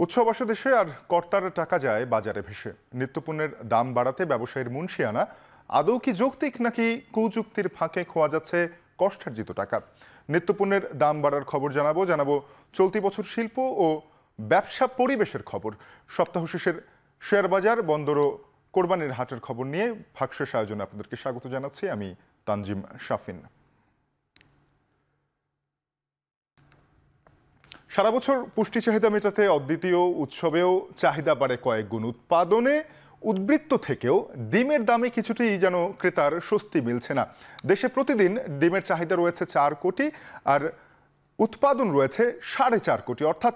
উৎসব আসে দেশে আর কর্তার টাকা যায় বাজারে ভেসে। নিত্যপণ্যের দাম বাড়াতে ব্যবসায়ীর মুনশিয়ানা আদৌ কি যৌক্তিক নাকি কুযুক্তির ফাঁকে খোয়া যাচ্ছে কষ্টার্জিত টাকা? নিত্যপণ্যের দাম বাড়ার খবর জানাবো চলতি বছর শিল্প ও ব্যবসা পরিবেশের খবর, সপ্তাহ শেষের শেয়ার বাজার, বন্দর ও কোরবানির হাটের খবর নিয়ে ভাগশেষ আয়োজনে আপনাদেরকে স্বাগত জানাচ্ছি। আমি তানজিম শাফিন। সারা বছর পুষ্টি চাহিদা মেটাতে অদ্বিতীয় উৎসবেও চাহিদা বাড়ে কয়েক গুণ। উৎপাদনে উদ্বৃত্ত থেকেও ডিমের দামে কিছুতেই যেন ক্রেতার স্বস্তি মিলছে না। দেশে প্রতিদিন ডিমের চাহিদা রয়েছে 4 কোটি আর উৎপাদন রয়েছে 4.5 কোটি, অর্থাৎ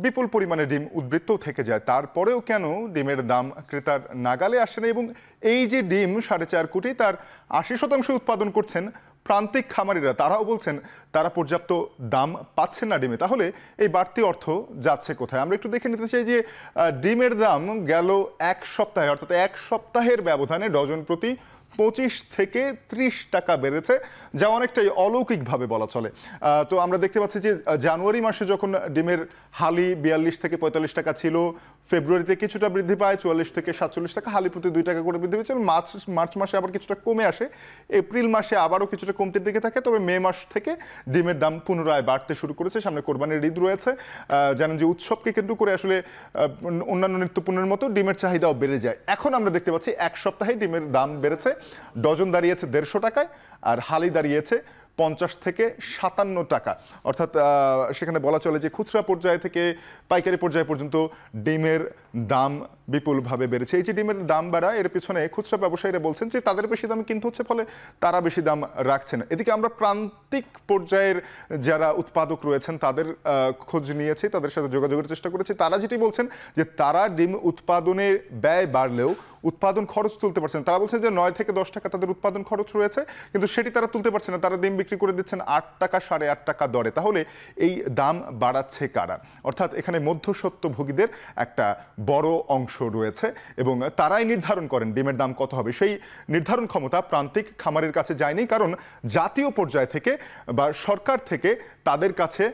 বিপুল পরিমাণে ডিম উদ্বৃত্ত থেকে যায়। তারপরেও কেন ডিমের দাম ক্রেতার নাগালে আসে না? এবং এই যে ডিম 4.5 কোটি, তার 80% উৎপাদন করছেন প্রান্তিক খামারিরা। তারাও বলছেন তারা পর্যাপ্ত দাম পাচ্ছেন না ডিমে। তাহলে এই বাড়তি অর্থ যাচ্ছে কোথায়? আমরা একটু দেখে নিতে চাই যে ডিমের দাম গেল এক সপ্তাহে, অর্থাৎ এক সপ্তাহের ব্যবধানে ডজন প্রতি 25 থেকে 30 টাকা বেড়েছে, যা অনেকটাই অলৌকিকভাবে বলা চলে। তো আমরা দেখতে পাচ্ছি যে জানুয়ারি মাসে যখন ডিমের হালি 42 থেকে 45 টাকা ছিল, ফেব্রুয়ারিতে কিছুটা বৃদ্ধি পায় 44 থেকে 47 টাকা, হালি প্রতি 2 টাকা করে বৃদ্ধি পেয়েছে। মার্চ মাসে আবার কিছুটা কমে আসে, এপ্রিল মাসে আবারও কিছুটা কমতির দিকে থাকে। তবে মে মাস থেকে ডিমের দাম পুনরায় বাড়তে শুরু করেছে। সামনে কোরবানির ঈদ রয়েছে। জানেন যে উৎসবকে কেন্দ্র করে আসলে অন্যান্য নিত্যপণ্যের মতো ডিমের চাহিদাও বেড়ে যায়। এখন আমরা দেখতে পাচ্ছি এক সপ্তাহে ডিমের দাম বেড়েছে। ডজন দাঁড়িয়েছে 150 টাকায় আর হালি দাঁড়িয়েছে 50 থেকে 57 টাকা। অর্থাৎ সেখানে বলা চলে যে খুচরা পর্যায় থেকে পাইকারি পর্যায় পর্যন্ত ডিমের দাম বিপুলভাবে বেড়েছে। এই যে ডিমের দাম বাড়া, এর পিছনে খুচরা ব্যবসায়ীরা বলছেন যে তাদের বেশি দাম কিনতে হচ্ছে, ফলে তারা বেশি দাম রাখছেন। এদিকে আমরা প্রান্তিক পর্যায়ের যারা উৎপাদক রয়েছেন তাদের খোঁজ নিয়েছি, তাদের সাথে যোগাযোগের চেষ্টা করেছি। তারা যেটি বলছেন যে তারা ডিম উৎপাদনে ব্যয় বাড়লেও উৎপাদন খরচ তুলতে পারছেন। তারা বলছেন যে 9 থেকে 10 টাকা তাদের উৎপাদন খরচ রয়েছে, কিন্তু সেটি তারা তুলতে পারছে না। তারা ডিম বিক্রি করে দিচ্ছেন 8 টাকা 8.5 টাকা দরে। তাহলে এই দাম বাড়াচ্ছে কারা? অর্থাৎ এখানে মধ্যস্বত্বভোগীদের একটা বড় অংশ রয়েছে এবং তারাই নির্ধারণ করেন ডিমের দাম কত হবে। সেই নির্ধারণ ক্ষমতা প্রান্তিক খামারের কাছে যায়নি, কারণ জাতীয় পর্যায় থেকে বা সরকার থেকে তাদের কাছে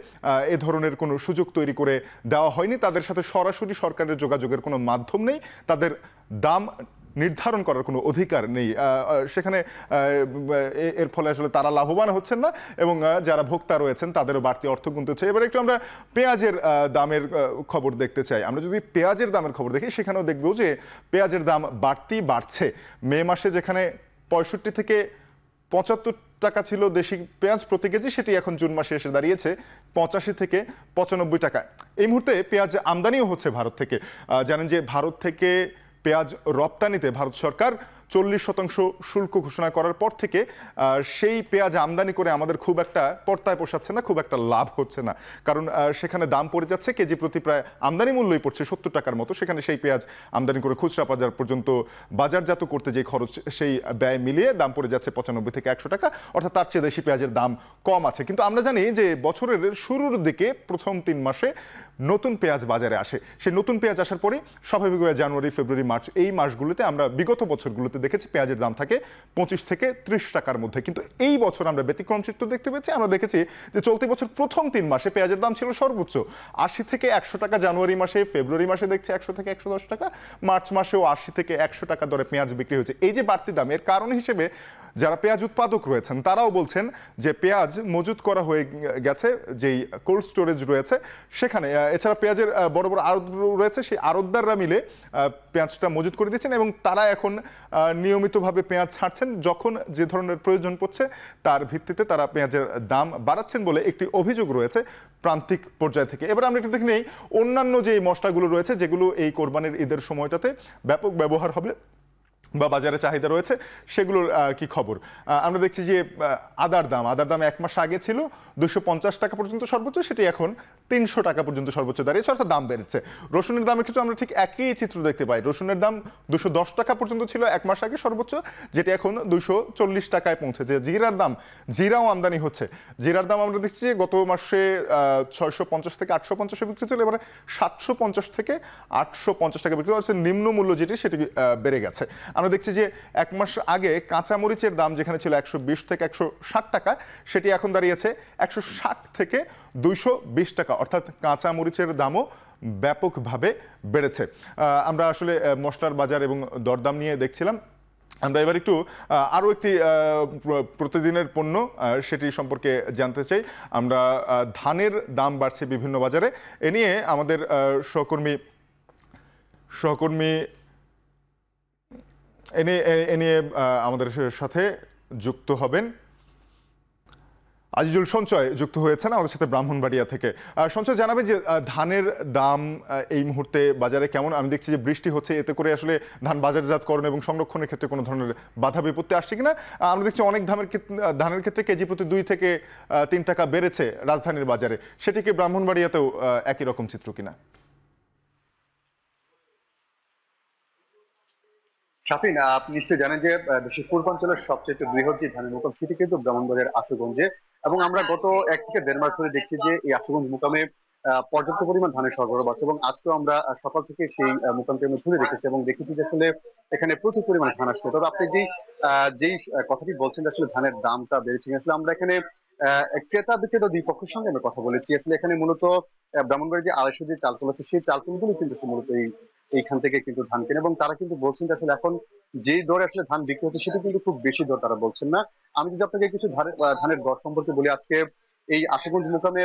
এ ধরনের কোনো সুযোগ তৈরি করে দেওয়া হয়নি। তাদের সাথে সরাসরি সরকারের যোগাযোগের কোনো মাধ্যম নেই, তাদের দাম নির্ধারণ করার কোনো অধিকার নেই সেখানে। এর ফলে আসলে তারা লাভবান হচ্ছেন না এবং যারা ভোক্তা রয়েছেন তাদেরও বাড়তি অর্থ গুনতে হচ্ছে। এবার একটু আমরা পেঁয়াজের দামের খবর দেখতে চাই। আমরা যদি পেঁয়াজের দামের খবর দেখি, সেখানেও দেখবো যে পেঁয়াজের দাম বাড়ছে। মে মাসে যেখানে 65 থেকে 75 টাকা ছিল দেশি পেঁয়াজ প্রতি কেজি, সেটি এখন জুন মাসে এসে দাঁড়িয়েছে 85 থেকে 95 টাকা। এই মুহূর্তে পেঁয়াজ আমদানিও হচ্ছে ভারত থেকে। জানেন যে ভারত থেকে পেঁয়াজ রপ্তানিতে ভারত সরকার 40% শুল্ক ঘোষণা করার পর থেকে সেই পেঁয়াজ আমদানি করে আমাদের খুব একটা পর্তায় পোষাচ্ছে না, খুব একটা লাভ হচ্ছে না। কারণ সেখানে দাম পড়ে যাচ্ছে কেজি প্রতি প্রায় আমদানি মূল্যই পড়ছে 70 টাকার মতো। সেখানে সেই পেঁয়াজ আমদানি করে খুচরা বাজার পর্যন্ত বাজারজাত করতে যে খরচ, সেই ব্যয় মিলিয়ে দাম পড়ে যাচ্ছে 95 থেকে 100 টাকা, অর্থাৎ তার চেয়ে দেশি পেঁয়াজের দাম কম আছে। কিন্তু আমরা জানি যে বছরের শুরুর দিকে প্রথম 3 মাসে নতুন পেঁয়াজ বাজারে আসে। সেই নতুন পেঁয়াজ আসার পরে স্বাভাবিকভাবে জানুয়ারি, ফেব্রুয়ারি, মার্চ এই মাসগুলোতে আমরা বিগত বছরগুলোতে দেখেছি পেঁয়াজের দাম থাকে 25 থেকে 30 টাকার মধ্যে। কিন্তু এই বছর আমরা ব্যতিক্রম চিত্র দেখতে পেয়েছি। আমরা দেখেছি যে চলতি বছর প্রথম 3 মাসে পেঁয়াজের দাম ছিল সর্বোচ্চ 80 থেকে 100 টাকা জানুয়ারি মাসে, ফেব্রুয়ারি মাসে দেখছি 100 থেকে 110 টাকা, মার্চ মাসেও 80 থেকে 100 টাকা দরে পেঁয়াজ বিক্রি হয়েছে। এই যে বাড়তি দাম, এর কারণ হিসেবে যারা পেঁয়াজ উৎপাদক রয়েছেন তারাও বলছেন যে পেঁয়াজ মজুত করা হয়ে গেছে যেই কোল্ড স্টোরেজ রয়েছে সেখানে। এছাড়া পেঁয়াজের বড় বড় আড়ত রয়েছে, সেই আড়তদাররা মিলে পেঁয়াজটা মজুত করে দিচ্ছেন এবং তারা এখন নিয়মিতভাবে পেঁয়াজ ছাড়ছেন। যখন যে ধরনের প্রয়োজন পড়ছে তার ভিত্তিতে তারা পেঁয়াজের দাম বাড়াচ্ছেন বলে একটি অভিযোগ রয়েছে প্রান্তিক পর্যায় থেকে। এবার আমরা একটু দেখে নেই অন্যান্য যে মশলাগুলো রয়েছে যেগুলো এই কোরবানির ঈদের সময়টাতে ব্যাপক ব্যবহার হবে বা বাজারে চাহিদা রয়েছে, সেগুলোর কি খবর। আমরা দেখছি যে আদার দাম 1 মাস আগে ছিল 250 টাকা পর্যন্ত সর্বোচ্চ, সেটি এখন 300 টাকা পর্যন্ত সর্বোচ্চ দাঁড়িয়েছে, অর্থাৎ দাম বেড়েছে। রসুনের দামের ক্ষেত্রে আমরা ঠিক একই চিত্র দেখতে পাই। রসুনের দাম 210 টাকা পর্যন্ত ছিল 1 মাস আগে সর্বোচ্চ, যেটি এখন 240 টাকায় পৌঁছেছে। জিরাও আমদানি হচ্ছে। জিরার দাম আমরা দেখছি যে গত মাসে 650 থেকে 850 বিক্রি ছিল, এবারে 750 থেকে 850 টাকা বিক্রি হচ্ছে। নিম্ন মূল্য যেটি সেটি বেড়ে গেছে। আমরা দেখছি যে 1 মাস আগে কাঁচামরিচের দাম যেখানে ছিল 120 থেকে 160 টাকা, সেটি এখন দাঁড়িয়েছে 160 থেকে 220 টাকা, অর্থাৎ কাঁচামরিচের দামও ব্যাপকভাবে বেড়েছে। আমরা আসলে মশলার বাজার এবং দরদাম নিয়ে দেখছিলাম। আমরা এবার একটু আরও একটি প্রতিদিনের পণ্য সেটি সম্পর্কে জানতে চাই। আমরা ধানের দাম বাড়ছে বিভিন্ন বাজারে, এ নিয়ে আমাদের সহকর্মী এ নিয়ে আমাদের সাথে যুক্ত হবেন আজিজুল সঞ্চয় যুক্ত হয়েছেন আমাদের সাথে ব্রাহ্মণবাড়িয়া থেকে। সঞ্চয়, জানাবেন যে ধানের দাম এই মুহূর্তে বাজারে কেমন? আমি দেখছি যে বৃষ্টি হচ্ছে, এতে করে আসলে ধান বাজারজাতকরণ এবং সংরক্ষণের ক্ষেত্রে কোনো ধরনের বাধা বিপত্তি আসছে কিনা? আমরা দেখছি অনেক ধানের ক্ষেত্রে কেজি প্রতি 2 থেকে 3 টাকা বেড়েছে রাজধানীর বাজারে, সেটি কি ব্রাহ্মণবাড়িয়াতেও একই রকম চিত্র কিনা? শাফিন, আপনি নিশ্চয়ই জানেন যে দেশের পূর্বাঞ্চলের সবচেয়ে বৃহৎ যে ধানের মোকাম সেটি কিন্তু ব্রাহ্মণবাড়িয়ার আশুগঞ্জে। এবং আমরা গত 1 থেকে 1.5 মাস ধরে দেখছি যে এই আশুগঞ্জ মোকামে পর্যাপ্ত পরিমাণ ধানের সরবরাহ আছে, এবং আজকেও আমরা সকাল থেকে সেই মোকামটি আমরা ঘুরে দেখেছি এবং দেখেছি যে আসলে এখানে প্রচুর পরিমাণ ধান আসছে। তবে আপনি যেই কথাটি বলছেন যে আসলে ধানের দামটা বেড়েছে, আসলে আমরা এখানে ক্রেতা বিক্রেতা দুই পক্ষের সঙ্গে আমরা কথা বলেছি। আসলে এখানে মূলত ব্রাহ্মণবাড়ির যে 250 যে চালকল আছে সেই চালকলগুলো কিন্তু মূলত এইখান থেকে কিন্তু ধান কেনে, এবং তারা কিন্তু বলছেন যে আসলে এখন যে দরে আসলে ধান বিক্রি হচ্ছে সেটা কিন্তু খুব বেশি দর তারা বলছেন না। আমি যদি আপনাকে কিছু ধানের দর সম্পর্কে বলি, আজকে এই আশুগঞ্জ মোকামে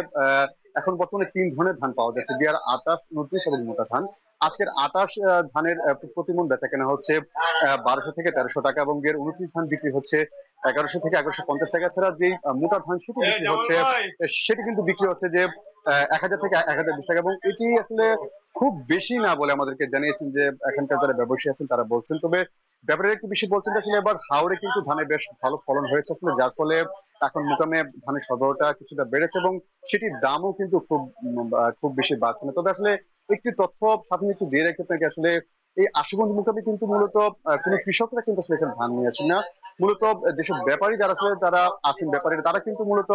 এখন বর্তমানে 3 ধরনের ধান পাওয়া যাচ্ছে, বিয়ার 28, 29 এবং মোটা ধান। আজকের 28 ধানের প্রতি মণ বেচা কেনা হচ্ছে 1200 থেকে 1300 টাকা, এবং বিয়ার 29 ধান বিক্রি হচ্ছে 1100 থেকে 1150 টাকা। ছাড়া যে মোটা ধান সেটি বিক্রি হচ্ছে, সেটি কিন্তু বিক্রি হচ্ছে যে 1000 থেকে 1020 টাকা, এবং এটি আসলে খুব বেশি না বলে আমাদেরকে জানিয়েছেন যে এখানকার যারা ব্যবসায়ী আছেন তারা বলছেন। তবে ব্যাপারে একটু বেশি বলছেন যে আসলে এবার হাওড়ে কিন্তু ধানে বেশ ভালো ফলন হয়েছে আসলে, যার ফলে এখন মোকামে ধানের সরবরাহটা কিছুটা বেড়েছে, এবং সেটির দামও কিন্তু খুব বেশি বাড়ছে না। তবে আসলে একটি তথ্য সাথে একটু দিয়ে রেখে আপনাকে, আসলে এই আশুগঞ্জ মোকামে কিন্তু মূলত কোনো কৃষকরা কিন্তু আসলে এখানে ধান নিয়ে আসেন না। মূলত যেসব ব্যাপারী যারা আসলে তারা আছেন ব্যাপারীরা, তারা কিন্তু মূলত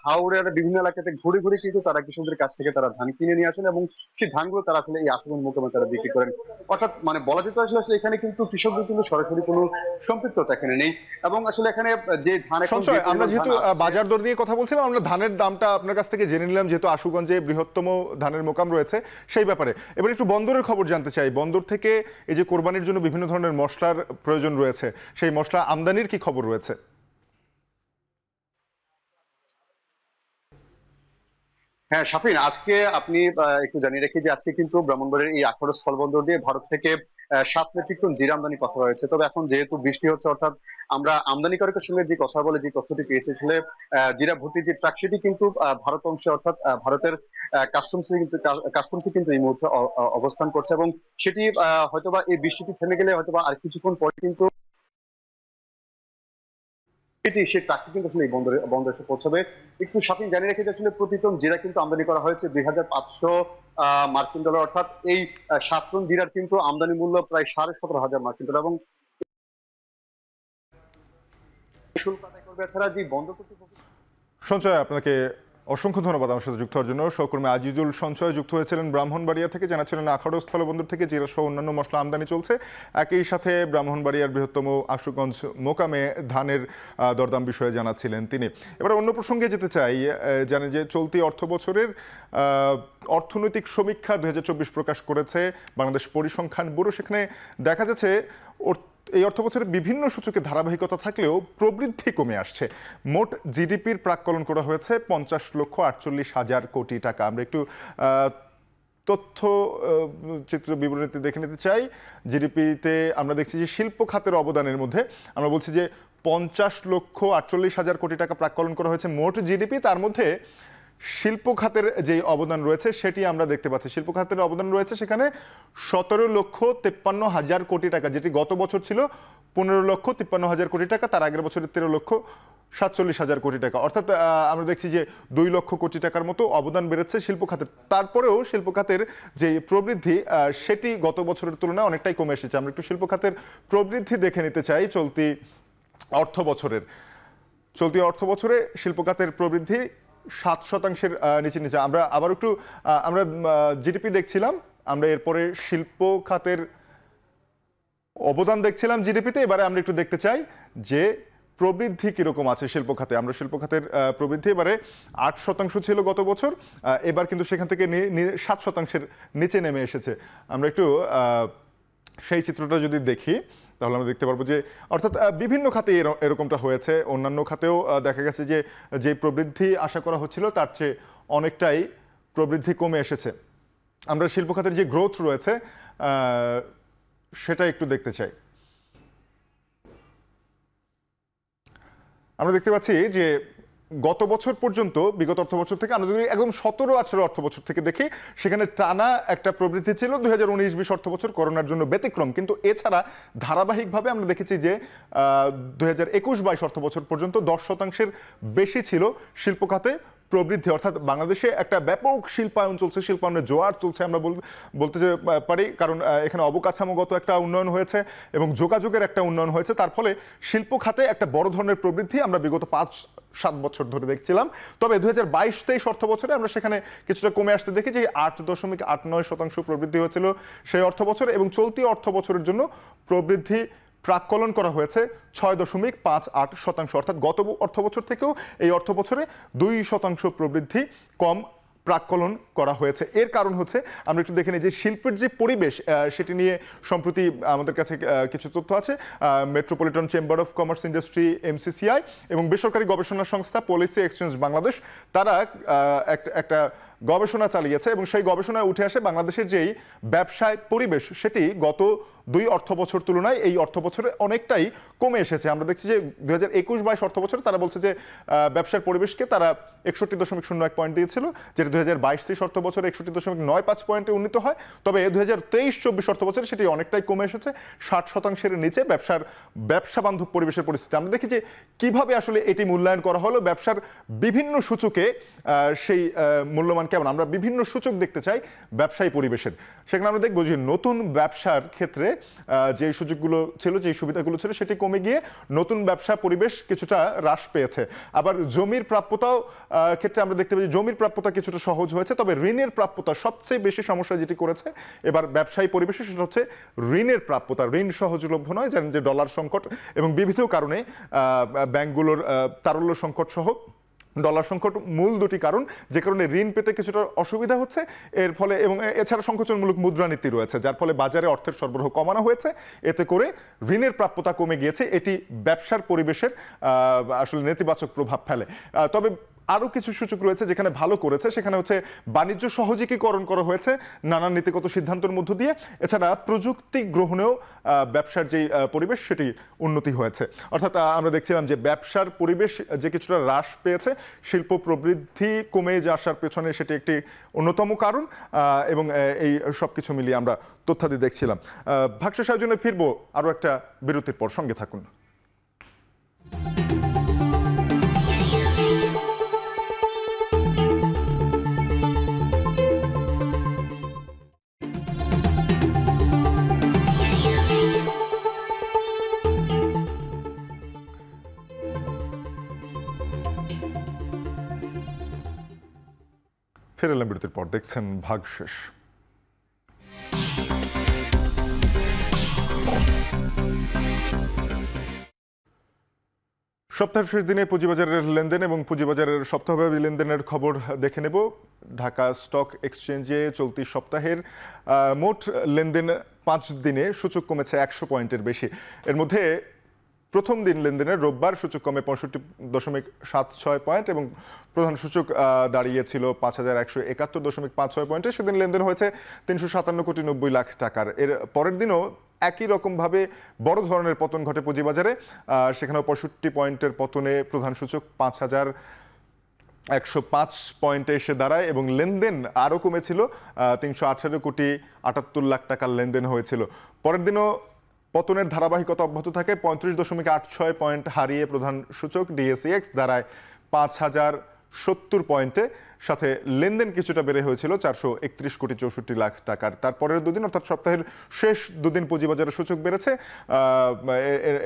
হাওড়ের বিভিন্ন এলাকাতে ঘুরে ঘুরে কিন্তু তারা কৃষকদের কাছ থেকে তারা ধান কিনে নিয়ে আসেন, এবং সেই ধানগুলো তারা আসলে এই আশুগঞ্জ মোকামে তারা বিক্রি করেন। অর্থাৎ মানে বলা যেত আসলে এখানে কিন্তু কৃষকদের কিন্তু সরাসরি কোনো সম্পৃক্ততা এখানে নেই। এবং আসলে এখানে যে ধান সঞ্চয়, আমরা যেহেতু বাজার দর নিয়ে কথা বলছিলাম, আমরা ধানের দামটা আপনার কাছ থেকে জেনে নিলাম, যেহেতু আশুগঞ্জে বৃহত্তম ধানের মোকাম রয়েছে সেই ব্যাপারে। এবার একটু বন্দরের খবর জানতে চাই। বন্দর থেকে এই যে কোরবানির জন্য বিভিন্ন ধরনের মশলার প্রয়োজন রয়েছে, সেই মশলা আমদানির কি খবর রয়েছে? হ্যাঁ শাফিন, আজকে আপনি একটু জানিয়ে রাখি যে আজকে কিন্তু ব্রাহ্মণবাড়িয়ার এই আখাউড়া স্থলবন্দর দিয়ে ভারত থেকে 7 মেট্রিক টন জিরা আমদানি কথা হয়েছে। তবে এখন যেহেতু বৃষ্টি হচ্ছে, অর্থাৎ আমরা আমদানিকারকের সঙ্গে যে কথা বলে যে তথ্যটি পেয়েছি, আসলে জিরা ভর্তি যে ট্রাক সেটি কিন্তু ভারত অংশে, অর্থাৎ ভারতের কাস্টমসে কিন্তু এই মুহূর্তে অবস্থান করছে, এবং সেটি হয়তোবা এই বৃষ্টিটি থেমে গেলে হয়তোবা আর কিছুক্ষণ পরে কিন্তু সেই ট্রাকটি কিন্তু আসলে এই বন্দরে এসে পৌঁছাবে। একটু শপিং জানিয়ে রেখে আসলে প্রতি টন জিরা কিন্তু আমদানি করা হয়েছে 2500 মার্কিন ডলার, অর্থাৎ এই 7 টন জিরার কিন্তু আমদানি মূল্য প্রায় 17,500 মার্কিন ডলার, এবং শুল্ক আদায় করবে। এছাড়া যে বন্দর কর্তৃপক্ষ। সঞ্চয়, আপনাকে অসংখ্য ধন্যবাদ আমার সাথে যুক্ত হওয়ার জন্য। সহকর্মী আজিজুল সঞ্চয় যুক্ত হয়েছিলেন ব্রাহ্মণবাড়িয়া থেকে, জানাচ্ছিলেন আখাউড়া স্থলবন্দর থেকে জিরা সহ অন্যান্য মশলা আমদানি চলছে। একই সাথে ব্রাহ্মণবাড়িয়ার বৃহত্তম আশুগঞ্জ মোকামে ধানের দরদাম বিষয়ে জানাচ্ছিলেন তিনি। এবার অন্য প্রসঙ্গে যেতে চাই। জানেন যে চলতি অর্থ বছরের অর্থনৈতিক সমীক্ষা 2024 প্রকাশ করেছে বাংলাদেশ পরিসংখ্যান ব্যুরো। সেখানে দেখা যাচ্ছে এই অর্থ বছরে বিভিন্ন সূচকে ধারাবাহিকতা থাকলেও প্রবৃদ্ধি কমে আসছে। মোট জিডিপির প্রাক্কলন করা হয়েছে 50,48,000 কোটি টাকা। আমরা একটু তথ্য চিত্র বিবরণীতে দেখে নিতে চাই। জিডিপিতে আমরা দেখছি যে শিল্প খাতের অবদানের মধ্যে আমরা বলছি যে 50,48,000 কোটি টাকা প্রাক্কলন করা হয়েছে মোট জিডিপি। তার মধ্যে শিল্প খাতের যে অবদান রয়েছে সেটি আমরা দেখতে পাচ্ছি। শিল্প খাতের অবদান রয়েছে সেখানে 17,53,000 কোটি টাকা, যেটি গত বছর ছিল 15,53,000 কোটি টাকা, তার আগের বছরের 13,47,000 কোটি টাকা। অর্থাৎ আমরা দেখছি যে 2 লক্ষ কোটি টাকার মতো অবদান বেড়েছে শিল্প খাতের। তারপরেও শিল্প খাতের যে প্রবৃদ্ধি সেটি গত বছরের তুলনায় অনেকটাই কমে এসেছে। আমরা একটু শিল্প খাতের প্রবৃদ্ধি দেখে নিতে চাই চলতি অর্থ বছরে শিল্প খাতের প্রবৃদ্ধি 7% নিচে। আমরা আবার একটু জিডিপি দেখছিলাম, আমরা এরপরে শিল্প খাতের অবদান দেখছিলাম জিডিপিতে। এবারে আমরা একটু দেখতে চাই যে প্রবৃদ্ধি কিরকম আছে শিল্প খাতে? আমরা শিল্প খাতের প্রবৃদ্ধি এবারে 8% ছিল গত বছর, এবার কিন্তু সেখান থেকে 7%-এর নিচে নেমে এসেছে। আমরা একটু সেই চিত্রটা যদি দেখি তাহলে আমরা দেখতে পারবো যে অর্থাৎ বিভিন্ন খাতে এরকমটা হয়েছে। অন্যান্য খাতেও দেখা গেছে যে যে প্রবৃদ্ধি আশা করা হচ্ছিল তার চেয়ে অনেকটাই প্রবৃদ্ধি কমে এসেছে। আমরা শিল্প খাতের যে গ্রোথ রয়েছে সেটা একটু দেখতে চাই। আমরা দেখতে পাচ্ছি যে গত বছর পর্যন্ত, বিগত অর্থ বছর থেকে আমরা যদি একদম 17-18 অর্থ বছর থেকে দেখি, সেখানে টানা একটা প্রবৃদ্ধি ছিল। 2019-20 অর্থ বছর করোনার জন্য ব্যতিক্রম, কিন্তু এছাড়া ধারাবাহিকভাবে আমরা দেখেছি যে 2021-22 অর্থ বছর পর্যন্ত 10%-এর বেশি ছিল শিল্প খাতে প্রবৃদ্ধি। অর্থাৎ বাংলাদেশে একটা ব্যাপক শিল্পায়ন চলছে, শিল্পায়নের জোয়ার চলছে আমরা বলতে পারি, কারণ এখানে অবকাঠামোগত একটা উন্নয়ন হয়েছে এবং যোগাযোগের একটা উন্নয়ন হয়েছে। তার ফলে শিল্প খাতে একটা বড় ধরনের প্রবৃদ্ধি আমরা বিগত 5-7 বছর ধরে দেখছিলাম। তবে 2022-23 অর্থ বছরে আমরা সেখানে কিছুটা কমে আসতে দেখি যে 8.89% প্রবৃদ্ধি হয়েছিল সেই অর্থ বছর, এবং চলতি অর্থ বছরের জন্য প্রবৃদ্ধি প্রাক্কলন করা হয়েছে 6.58%। অর্থাৎ গত অর্থ বছর থেকেও এই অর্থ বছরে 2% প্রবৃদ্ধি কম প্রাক্কলন করা হয়েছে। এর কারণ হচ্ছে আমরা একটু দেখে নিই যে শিল্পের যে পরিবেশ সেটি নিয়ে সম্প্রতি আমাদের কাছে কিছু তথ্য আছে। Metropolitan chamber of commerce industry MCCI এবং বেসরকারি গবেষণা সংস্থা পলিসি এক্সচেঞ্জ বাংলাদেশ তারা একটা গবেষণা চালিয়েছে, এবং সেই গবেষণায় উঠে আসে বাংলাদেশের যেই ব্যবসায় পরিবেশ সেটি গত 2 অর্থ বছর তুলনায় এই অর্থ বছরে অনেকটাই কমে এসেছে। আমরা দেখছি যে 2021-22 অর্থ বছরে তারা বলছে যে ব্যবসার পরিবেশকে তারা 61.01 পয়েন্ট দিয়েছিল, যেটা 2022-23 অর্থ বছরে 61.95 পয়েন্টে উন্নীত হয়। তবে 2023-24 অর্থ বছরে সেটি অনেকটাই কমে এসেছে 60%-এর নিচে ব্যবসা বান্ধব পরিবেশের পরিস্থিতি। আমরা দেখি যে কিভাবে আসলে এটি মূল্যায়ন করা হলো ব্যবসার বিভিন্ন সূচকে, সেই মূল্যমান কেমন। আমরা বিভিন্ন সূচক দেখতে চাই ব্যবসায়ী পরিবেশের, সেখানে আমরা দেখবো যে নতুন ব্যবসার ক্ষেত্রে যে সুযোগগুলো ছিল, যে সুবিধাগুলো ছিল, সেটি কমে গিয়ে নতুন ব্যবসা পরিবেশ কিছুটা হ্রাস পেয়েছে। আবার জমির প্রাপ্যতাও ক্ষেত্রে আমরা দেখতে পাই জমির প্রাপ্যতা কিছুটা সহজ হয়েছে, তবে ঋণের প্রাপ্যতা সবচেয়ে বেশি সমস্যা যেটি করেছে এবার ব্যবসায়ী পরিবেশে সেটা হচ্ছে ঋণের প্রাপ্যতা। ঋণ সহজলভ্য নয়, জানেন যে ডলার সংকট এবং বিবিধ কারণে ব্যাংকগুলোর তারল্য সংকট সহ ডলার সংকট মূল দুটি কারণ, যে কারণে ঋণ পেতে কিছুটা অসুবিধা হচ্ছে এর ফলে, এবং এছাড়া সংকোচনমূলক মুদ্রানীতি রয়েছে যার ফলে বাজারে অর্থের সরবরাহ কমানো হয়েছে, এতে করে ঋণের প্রাপ্যতা কমে গিয়েছে। এটি ব্যবসার পরিবেশের আসলে নেতিবাচক প্রভাব ফেলে। তবে আরও কিছু সূচক রয়েছে যেখানে ভালো করেছে, সেখানে হচ্ছে বাণিজ্য সহজীকরণ করা হয়েছে নানান নীতিগত সিদ্ধান্তের মধ্য দিয়ে। এছাড়া প্রযুক্তি গ্রহণেও ব্যবসার যে পরিবেশ সেটি উন্নতি হয়েছে। অর্থাৎ আমরা দেখছিলাম যে ব্যবসার পরিবেশ যে কিছুটা হ্রাস পেয়েছে, শিল্প প্রবৃদ্ধি কমে আসার পেছনে সেটি একটি অন্যতম কারণ, এবং এই সব কিছু মিলিয়ে আমরা তথ্যাদি দেখছিলাম। ভাগশেষ আয়োজনে ফিরবো আরও একটা বিরতির পর, সঙ্গে থাকুন। ফিরে এলাম বিরতির পর, দেখছেন ভাগশেষ। সপ্তাহের শেষ দিনে পুঁজিবাজারের লেনদেন এবং পুঁজিবাজারের সপ্তাহব্যাপী লেনদেনের খবর দেখে নেব। ঢাকা স্টক এক্সচেঞ্জে চলতি সপ্তাহের মোট লেনদেন 5 দিনে সূচক কমেছে 100 পয়েন্টের বেশি। এর মধ্যে প্রথম দিন লেনদেনের রোববার সূচক কমে 65.76 পয়েন্ট এবং প্রধান সূচক দাঁড়িয়েছিল 5171.56 পয়েন্টে। সেদিন লেনদেন হয়েছে 357.90 কোটি টাকার। এর পরের দিনও একই রকমভাবে বড় ধরনের পতন ঘটে পুঁজিবাজারে, সেখানেও 65 পয়েন্টের পতনে প্রধান সূচক 5105 পয়েন্টে এসে দাঁড়ায় এবং লেনদেন আরও কমেছিল, 318.78 টাকার লেনদেন হয়েছিল। পরের দিনও পতনের ধারাবাহিকতা অব্যাহত থাকে, 35.86 পয়েন্ট হারিয়ে প্রধান সূচক DACX দাঁড়ায় 5070 পয়েন্টে। সাথে লেনদেন কিছুটা বেড়ে হয়েছিল 431,64,00,000 টাকার। তারপরের দুদিন অর্থাৎ সপ্তাহের শেষ দুদিন পুঁজিবাজারের সূচক বেড়েছে।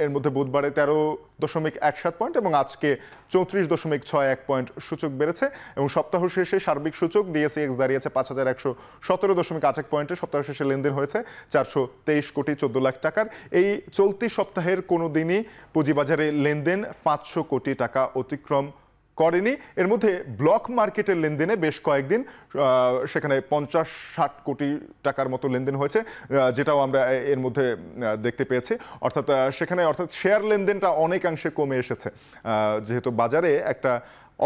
এর মধ্যে বুধবারে 13.17 পয়েন্ট এবং আজকে 34.61 পয়েন্ট সূচক বেড়েছে এবং সপ্তাহ শেষে সার্বিক সূচক ডিএসইএক্স দাঁড়িয়েছে 5,117.81 পয়েন্টে। সপ্তাহ শেষে লেনদেন হয়েছে 423,14,00,000 টাকার। এই চলতি সপ্তাহের কোনো দিনই পুঁজিবাজারে লেনদেন 500 কোটি টাকা অতিক্রম করেনি। এর মধ্যে ব্লক মার্কেটের লেনদেনে বেশ কয়েকদিন সেখানে 50-60 কোটি টাকার মতো লেনদেন হয়েছে, যেটাও আমরা এর মধ্যে দেখতে পেয়েছি। অর্থাৎ শেয়ার লেনদেনটা অনেকাংশে কমে এসেছে, যেহেতু বাজারে একটা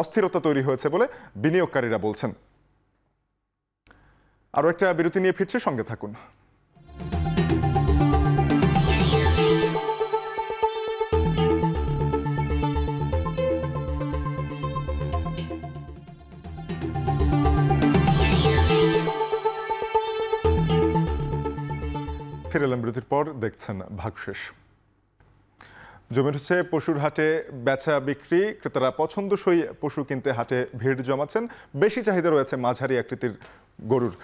অস্থিরতা তৈরি হয়েছে বলে বিনিয়োগকারীরা বলছেন। আরও একটা বিরতি নিয়ে ফিরছে, সঙ্গে থাকুন। ফিরে এলাম বিরতির পর, দেখছেন ভাগশেষ। জমে উঠেছে পশুর হাটে বেচা বিক্রি। ক্রেতারা পছন্দসই পশু কিনতে হাটে ভিড় জমাচ্ছেন। বেশি চাহিদা রয়েছে মাঝারি আকৃতির গরুর।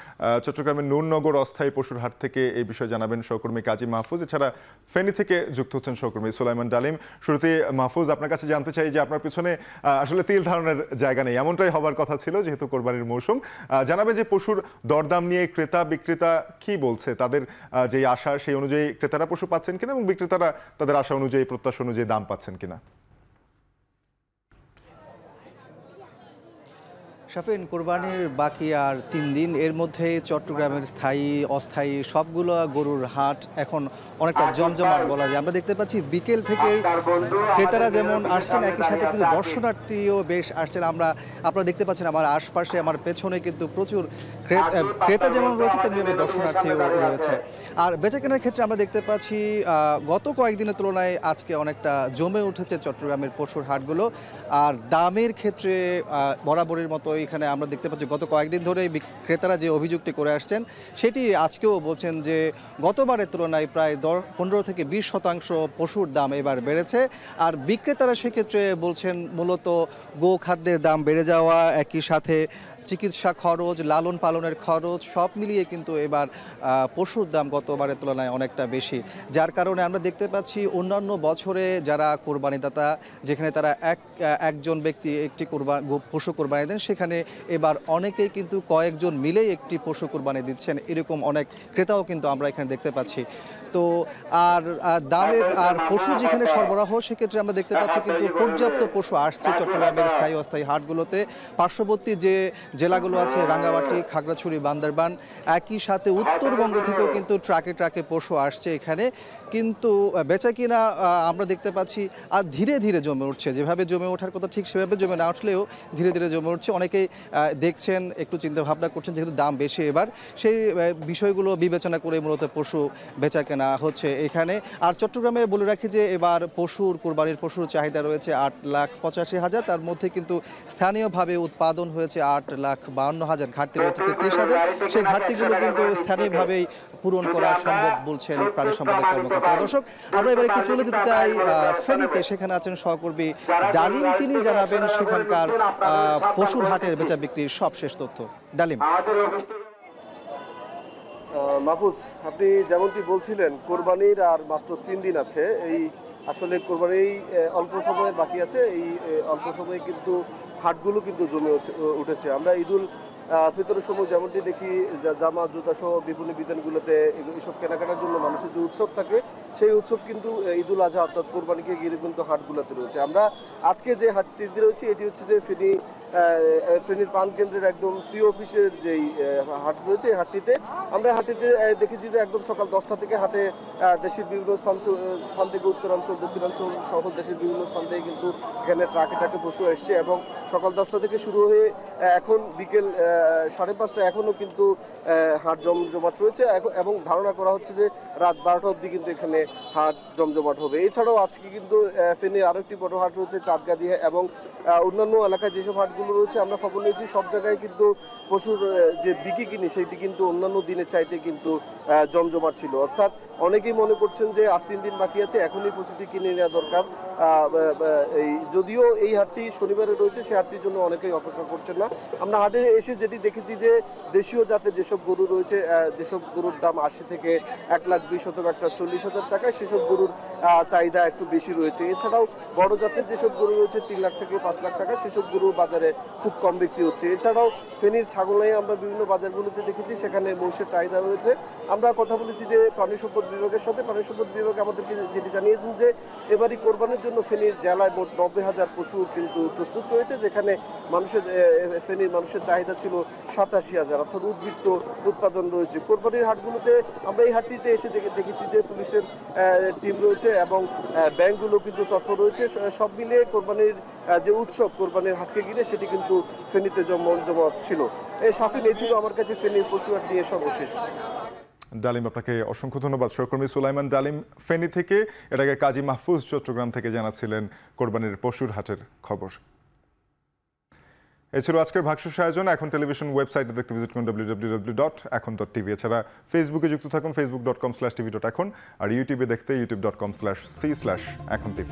চট্টগ্রামের নূরনগর অস্থায়ী পশুর হাট থেকে এই বিষয়ে জানাবেন সহকর্মী কাজী মাহফুজ। এছাড়া ফেনী থেকে যুক্ত হচ্ছেন সহকর্মী সুলাইমান ডালিম। শুরুতে মাহফুজ, আপনার কাছে জানতে চাই যে আপনার পিছনে আসলে তিল ধারণের জায়গা নেই, এমনটাই হবার কথা ছিল যেহেতু কোরবানির মৌসুম। জানাবেন যে পশুর দরদাম নিয়ে ক্রেতা বিক্রেতা কি বলছে, তাদের যে আশা সেই অনুযায়ী ক্রেতারা পশু পাচ্ছেন কিনা এবং বিক্রেতারা তাদের আশা অনুযায়ী প্রত্যাশা অনুযায়ী দাম পাচ্ছেন কিনা। শাফিন, কোরবানির বাকি আর 3 দিন, এর মধ্যে চট্টগ্রামের স্থায়ী অস্থায়ী সবগুলো গরুর হাট এখন অনেকটা জমজমাট বলা যায়। আমরা দেখতে পাচ্ছি বিকেল থেকেই ক্রেতারা যেমন আসছেন, একই সাথে কিন্তু দর্শনার্থীও বেশ আসছেন। আপনারা দেখতে পাচ্ছেন আমার আশপাশে, আমার পেছনে কিন্তু প্রচুর ক্রেতা যেমন রয়েছে তেমনি দর্শনার্থীও রয়েছে। আর বেচাকেনার ক্ষেত্রে আমরা দেখতে পাচ্ছি গত কয়েকদিনের তুলনায় আজকে অনেকটা জমে উঠেছে চট্টগ্রামের পশুর হাটগুলো। আর দামের ক্ষেত্রে বরাবরের মতো এখানে আমরা দেখতে পাচ্ছি গত কয়েকদিন ধরে ক্রেতারা যে অভিযোগটি করে আসছেন সেটি আজকেও বলছেন যে গতবারের তুলনায় প্রায় 15 থেকে 20% পশুর দাম এবার বেড়েছে। আর বিক্রেতারা সেক্ষেত্রে বলছেন মূলত গোখাদ্যের দাম বেড়ে যাওয়া, একই সাথে চিকিৎসা খরচ, লালন পালনের খরচ সব মিলিয়ে কিন্তু এবার পশুর দাম গতবারের তুলনায় অনেকটা বেশি। যার কারণে আমরা দেখতে পাচ্ছি অন্যান্য বছরে যারা কোরবানিদাতা, যেখানে তারা একজন ব্যক্তি একটি পশু কোরবানি দেন, সেখানে এবার অনেকেই কিন্তু কয়েকজন মিলেই একটি পশু কোরবানি দিচ্ছেন। এরকম অনেক ক্রেতাও কিন্তু আমরা এখানে দেখতে পাচ্ছি। তো আর দামের আর পশু যেখানে সরবরাহ, সেক্ষেত্রে আমরা দেখতে পাচ্ছি কিন্তু পর্যাপ্ত পশু আসছে চট্টগ্রামের স্থায়ী অস্থায়ী হাটগুলোতে। পার্শ্ববর্তী যে জেলাগুলো আছে রাঙ্গামাটি, খাগড়াছড়ি, বান্দরবান, একই সাথে উত্তরবঙ্গ থেকেও কিন্তু ট্রাকে ট্রাকে পশু আসছে এখানে। কিন্তু বেচা কিনা আমরা দেখতে পাচ্ছি আর ধীরে ধীরে জমে উঠছে। যেভাবে জমে ওঠার কথা ঠিক সেভাবে জমে না উঠলেও ধীরে ধীরে জমে উঠছে। অনেকেই দেখছেন, একটু চিন্তা ভাবনা করছেন, যেহেতু দাম বেশি এবার সেই বিষয়গুলো বিবেচনা করে মূলত পশু বেচা কেনা হচ্ছে এখানে। আর চট্টগ্রামে বলে রাখি যে এবার কোরবানির পশুর চাহিদা রয়েছে 8,85,000, তার মধ্যে কিন্তু স্থানীয়ভাবে উৎপাদন হয়েছে 8,52,000, ঘাটতি রয়েছে 33,000। সেই ঘাটতিগুলো কিন্তু স্থানীয়ভাবেই পূরণ করা সম্ভব বলছেন প্রাণী সম্পদ কর্মকর্তারা। দর্শক, আমরা এবার একটু চলে যেতে চাই ফেনীতে। সেখানে আছেন সহকর্মী ডালিম, তিনি জানাবেন সেখানকার পশুর হাটের বেচা বিক্রির সবশেষ তথ্য। ডালিম। মাহফুজ, আপনি যেমনটি বলছিলেন কোরবানির আর মাত্র 3 দিন আছে। এই আসলে কোরবানির অল্প সময়ের বাকি আছে। এই অল্প সময়ে কিন্তু হাটগুলো কিন্তু জমে উঠেছে। আমরা ঈদুল ফিতরের সময় যেমনটি দেখি জামা জুতা সহ বিভিন্ন বিধানগুলোতে এইসব কেনাকাটার জন্য মানুষের যে উৎসব থাকে, সেই উৎসব কিন্তু ঈদুল আজহা অর্থাৎ কোরবানিকে ঘিরে কিন্তু হাটগুলোতে রয়েছে। আমরা আজকে যে হাটটিতে রয়েছি এটি হচ্ছে যে ফেনীর পান কেন্দ্রের একদম সি অফিসের যেই হাট রয়েছে, এই হাটটিতে আমরা দেখেছি যে একদম সকাল 10টা থেকে হাটে দেশের বিভিন্ন স্থান থেকে উত্তরাঞ্চল, দক্ষিণাঞ্চল সহ দেশের বিভিন্ন স্থান থেকে কিন্তু এখানে ট্রাকে পশু এসছে এবং সকাল 10টা থেকে শুরু হয়ে এখন বিকেল 5:30 এখনও কিন্তু হাট জমজমাট রয়েছে এবং ধারণা করা হচ্ছে যে রাত 12টা অবধি কিন্তু এখানে হাট জমজমাট হবে। এছাড়াও আজকে কিন্তু ফেনীর আরেকটি বড় হাট রয়েছে চাঁদগাজী এবং অন্যান্য এলাকায় যেসব হাটগুলো হাটগুলো রয়েছে আমরা খবর নিয়েছি সব জায়গায় কিন্তু পশুর যে বিক্রি কিনি সেটি কিন্তু অন্যান্য দিনের চাইতে কিন্তু জমজমাট ছিল। অর্থাৎ অনেকেই মনে করছেন যে আর 3 দিন বাকি আছে, এখনই পশুটি কিনে নেওয়া দরকার। যদিও এই হাটটি শনিবারে রয়েছে, সেই হাটটির জন্য অনেকেই অপেক্ষা করছেন না। আমরা হাটে এসে যেটি দেখেছি যে দেশীয় জাতের যেসব গরু রয়েছে, যেসব গরুর দাম 80 থেকে 1,20,000 অথবা 1,40,000 টাকা, সেসব গরুর চাহিদা একটু বেশি রয়েছে। এছাড়াও বড় জাতের যেসব গরু রয়েছে 3 লাখ থেকে 5 লাখ টাকা, সেসব গরু বাজারে খুব কম বিক্রি হচ্ছে। এছাড়াও ফেনীর ছাগলাই আমরা বিভিন্ন বাজারগুলোতে দেখেছি, সেখানে মহিষের চাহিদা রয়েছে। আমরা কথা বলেছি যে প্রাণী সম্পদ বিভাগের সাথে, প্রাণী সম্পদ বিভাগ আমাদেরকে যেটি জানিয়েছেন যে এবারই কোরবানির জন্য ফেনীর জেলায় মোট 90,000 পশু কিন্তু প্রস্তুত রয়েছে, যেখানে ফেনীর মানুষের চাহিদা ছিল 87,000, অর্থাৎ উদ্বৃত্ত উৎপাদন রয়েছে। কোরবানির হাটগুলোতে আমরা এই হাটটিতে এসে দেখেছি যে পুলিশের টিম রয়েছে এবং ব্যাংকগুলো কিন্তু তৎপর রয়েছে। সব মিলিয়ে কোরবানির যে উৎসব, কোরবানির হাটকে ঘিরে সেটি কিন্তু ফেনীতে জমজমাট ছিল। এই শাফিন, এই ছিল আমার কাছে ফেনীর পশু হাট নিয়ে সর্বশেষ। ডালিম, আপনাকে অসংখ্য ধন্যবাদ। সহকর্মী সুলাইমান ডালিম ফেনী থেকে, এর আগে কাজী মাহফুজ চট্টগ্রাম থেকে জানাচ্ছিলেন কোরবানির পশুর হাটের খবর। এ ছিল আজকের ভাগশেষ আয়োজন। এখন টেলিভিশন ওয়েবসাইটে দেখতে ভিজিট করুন www.ekhon.tv। এছাড়া ফেসবুকে যুক্ত থাকুন facebook.com/tv.ekhon, আর ইউটিউবে দেখতে youtube.com/c/ekhon tv।